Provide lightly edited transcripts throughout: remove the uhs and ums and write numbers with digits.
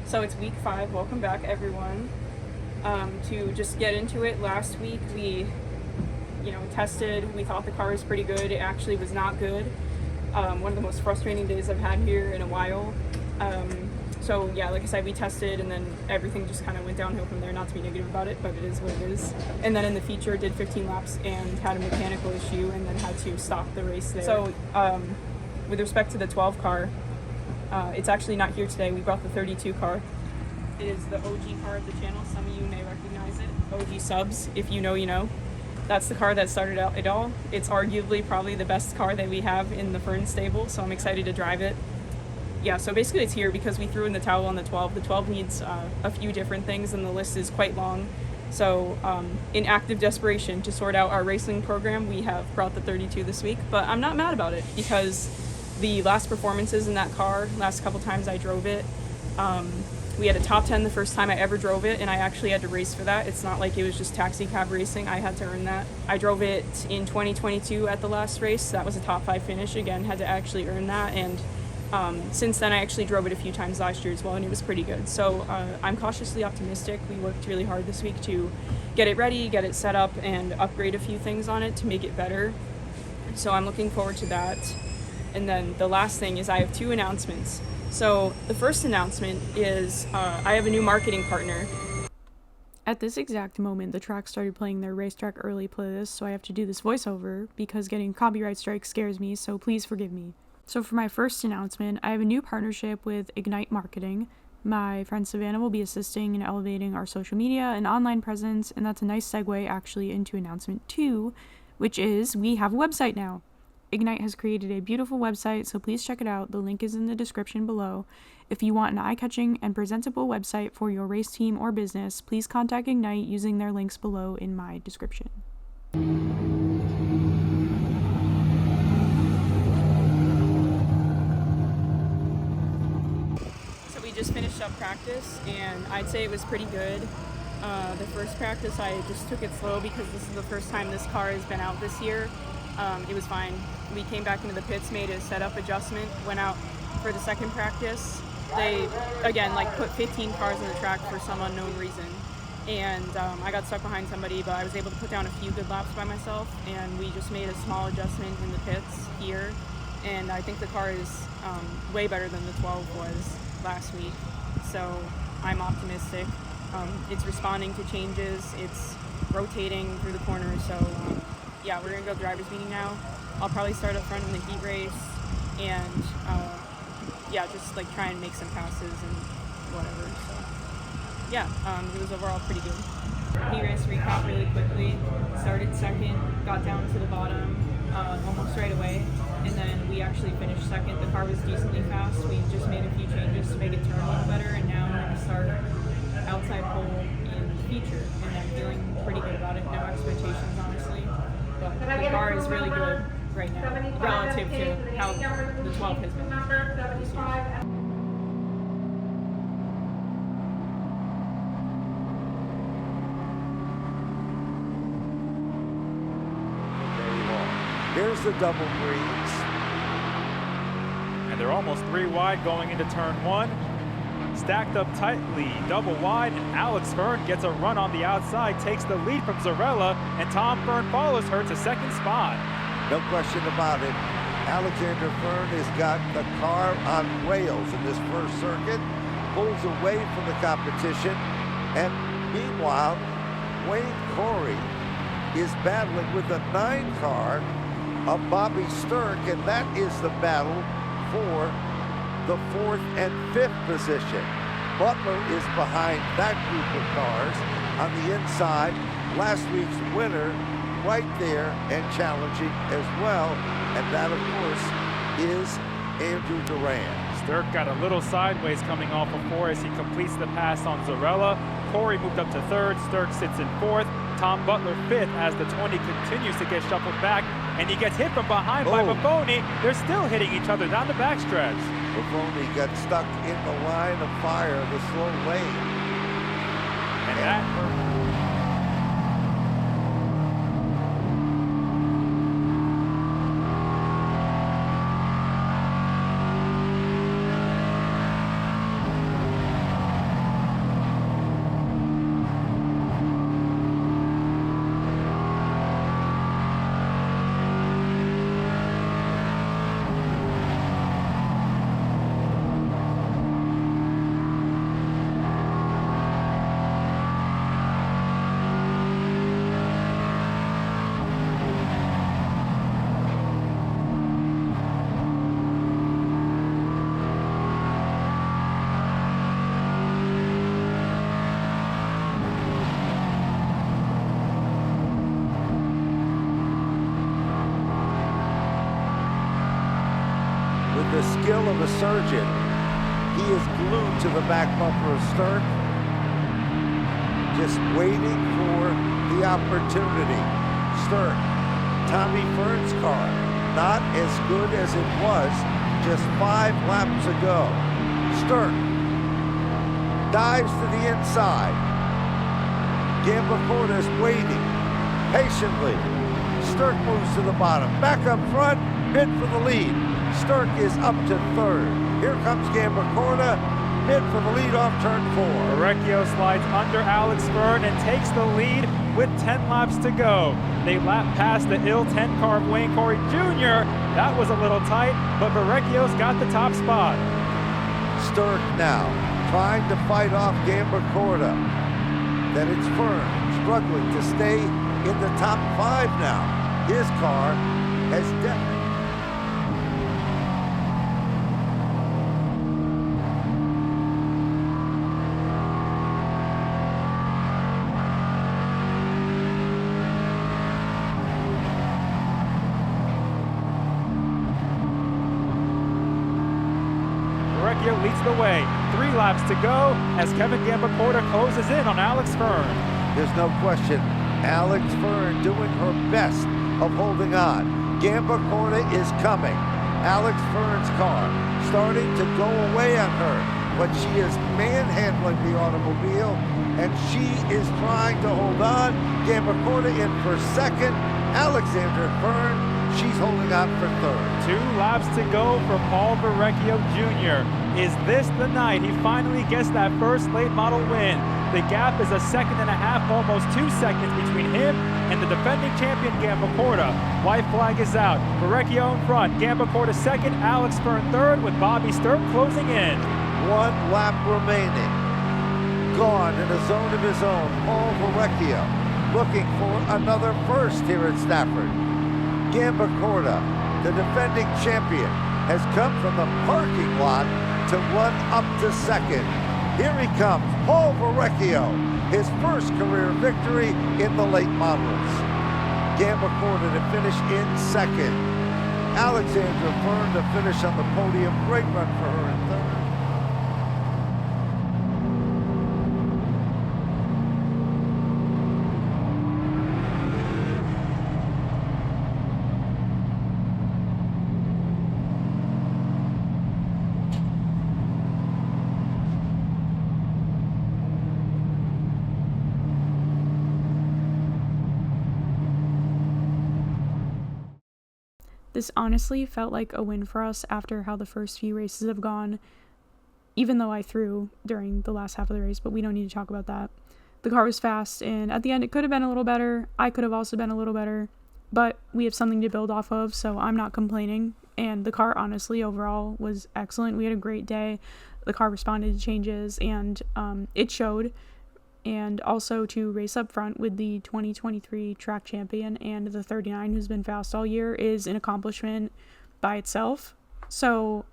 So it's week 5. Welcome back, everyone. To just get into it, last week we, tested. We thought the car was pretty good. It actually was not good. One of the most frustrating days I've had here in a while. So yeah, like I said, we tested and then everything just kind of went downhill from there. Not to be negative about it, but it is what it is. And then in the feature, did 15 laps and had a mechanical issue and then had to stop the race there. So with respect to the 12 car, it's actually not here today. We brought the 32 car. It is the OG car of the channel. Some of you may recognize it. OG subs, if you know, you know. That's the car that started out it all. It's arguably probably the best car that we have in the Fern stable, so I'm excited to drive it. Yeah, so basically it's here because we threw in the towel on the 12. The 12 needs a few different things and the list is quite long. So in active desperation to sort out our racing program, we have brought the 32 this week, but I'm not mad about it because the last performances in that car, last couple times I drove it, we had a top 10 the first time I ever drove it, and I actually had to race for that. It's not like it was just taxi cab racing. I had to earn that. I drove it in 2022 at the last race. That was a top 5 finish. Again, had to actually earn that, and since then I actually drove it a few times last year as well, and it was pretty good. So I'm cautiously optimistic. We worked really hard this week to get it ready, get it set up, and upgrade a few things on it to make it better. So I'm looking forward to that. And then the last thing is I have 2 announcements. So the first announcement is I have a new marketing partner. At this exact moment, the track started playing their Racetrack Early playlist, so I have to do this voiceover because getting copyright strike scares me, so please forgive me. So for my first announcement, I have a new partnership with Ignite Marketing. My friend Savannah will be assisting in elevating our social media and online presence, and that's a nice segue actually into announcement 2, which is we have a website now. Ignite has created a beautiful website, so please check it out. The link is in the description below. If you want an eye-catching and presentable website for your race team or business, please contact Ignite using their links below in my description. So we just finished up practice, and I'd say it was pretty good. The first practice, I just took it slow because this is the first time this car has been out this year. It was fine. We came back into the pits, made a setup adjustment, went out for the second practice. They, again, put 15 cars on the track for some unknown reason. And I got stuck behind somebody, but I was able to put down a few good laps by myself, and we just made a small adjustment in the pits here. And I think the car is way better than the 12 was last week. So I'm optimistic. It's responding to changes. It's rotating through the corners. So yeah, we're gonna go driver's meeting now. I'll probably start up front in the heat race and just try and make some passes and whatever. So yeah, it was overall pretty good. Heat race recap really quickly. Started second, got down to the bottom almost right away, and then we actually finished second. The car was decently fast. We just made a few changes to make it turn a little better, and now we're gonna start outside pole in the feature, and I'm feeling pretty good about it. No expectations, honestly. But the car is really good right now relative to how the 12 has been this year. Here's the double greens. And they're almost 3 wide going into turn 1. Stacked up tightly, double wide, and Alex Fern gets a run on the outside, takes the lead from Zarella, and Tom Fern follows her to second spot. No question about it. Alexander Fern has got the car on rails in this first circuit, pulls away from the competition, and meanwhile, Wayne Corey is battling with the 9 car of Bobby Sturck, and that is the battle for the 4th and 5th position. Butler is behind that group of cars on the inside. Last week's winner right there and challenging as well. And that, of course, is Andrew Duran. Sturck got a little sideways coming off of 4 as he completes the pass on Zarella. Corey moved up to 3rd. Sturck sits in 4th. Tom Butler 5th as the 20 continues to get shuffled back, and he gets hit from behind by Buffoni. They're still hitting each other down the backstretch. Buffoni got stuck in the line of fire, the slow lane. And that... skill of a surgeon. He is glued to the back bumper of Sturk, just waiting for the opportunity. Sturk, Tommy Fern's car, not as good as it was just 5 laps ago. Sturk dives to the inside. Gambacorta is waiting patiently. Sturk moves to the bottom. Back up front, mid for the lead. Sturk is up to 3rd. Here comes Gambacorta, mid for the lead off turn 4. Verrecchio slides under Alex Fern and takes the lead with 10 laps to go. They lap past the ill 10 car of Wayne Corey Jr. That was a little tight, but Verrecchio's got the top spot. Sturk now trying to fight off Gambacorta. Then it's Fern struggling to stay in the top 5 now. His car has definitely... Verrecchio leads the way. 3 laps to go as Kevin Gambacorta closes in on Alex Fern. There's no question. Alex Fern doing her best of holding on. Gambacorta is coming. Alex Fern's car starting to go away on her, but she is manhandling the automobile, and she is trying to hold on. Gambacorta in for 2nd. Alexander Fern, she's holding on for 3rd. 2 laps to go for Paul Verrecchio Jr. Is this the night he finally gets that first late model win? The gap is 1.5 seconds, almost 2 seconds between him and the defending champion Gambacorta. White flag is out. Verrecchio in front. Gambacorta 2nd, Alex Fern 3rd, with Bobby Sturk closing in. 1 lap remaining. Gone in a zone of his own. Paul Verrecchio looking for another first here at Stafford. Gambacorta, the defending champion, has come from the parking lot to run up to 2nd. Here he comes, Paul Verrecchio, his first career victory in the late models. Gambacorta to finish in 2nd. Alexander Fern to finish on the podium. Great run for her in 3rd. This honestly felt like a win for us after how the first few races have gone, even though I threw during the last half of the race, but we don't need to talk about that. The car was fast, and at the end it could have been a little better. I could have also been a little better, but we have something to build off of, so I'm not complaining. And the car honestly overall was excellent. We had a great day. The car responded to changes, and it showed. And also to race up front with the 2023 track champion and the 39 who's been fast all year is an accomplishment by itself. So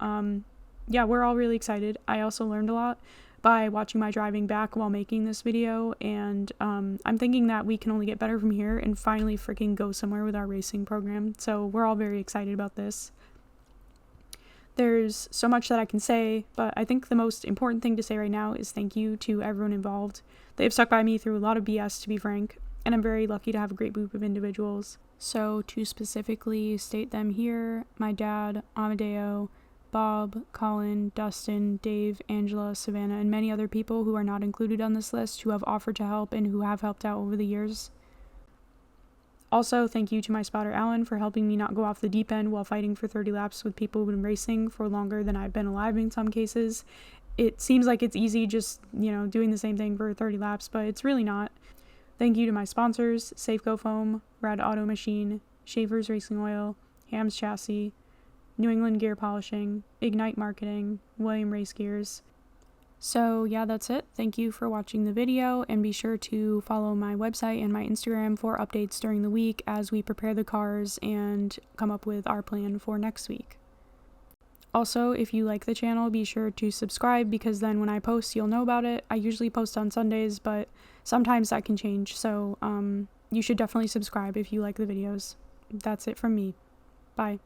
yeah, we're all really excited. I also learned a lot by watching my driving back while making this video, and I'm thinking that we can only get better from here and finally freaking go somewhere with our racing program. So we're all very excited about this. There's so much that I can say, but I think the most important thing to say right now is thank you to everyone involved. They've stuck by me through a lot of BS, to be frank, and I'm very lucky to have a great group of individuals. So to specifically state them here, my dad, Amedeo, Bob, Colin, Dustin, Dave, Angela, Savannah, and many other people who are not included on this list who have offered to help and who have helped out over the years. Also, thank you to my spotter Alan for helping me not go off the deep end while fighting for 30 laps with people who've been racing for longer than I've been alive in some cases. It seems like it's easy just, doing the same thing for 30 laps, but it's really not. Thank you to my sponsors, SAFCO Foam, RAD Auto Machine, Schaeffer's Racing Oil, Hamm's Chassis, New England Gear Polishing, Ignite Marketing, William Race Gears. So yeah, that's it. Thank you for watching the video, and be sure to follow my website and my Instagram for updates during the week as we prepare the cars and come up with our plan for next week. Also, if you like the channel, be sure to subscribe, because then when I post, you'll know about it. I usually post on Sundays, but sometimes that can change, so you should definitely subscribe if you like the videos. That's it from me. Bye.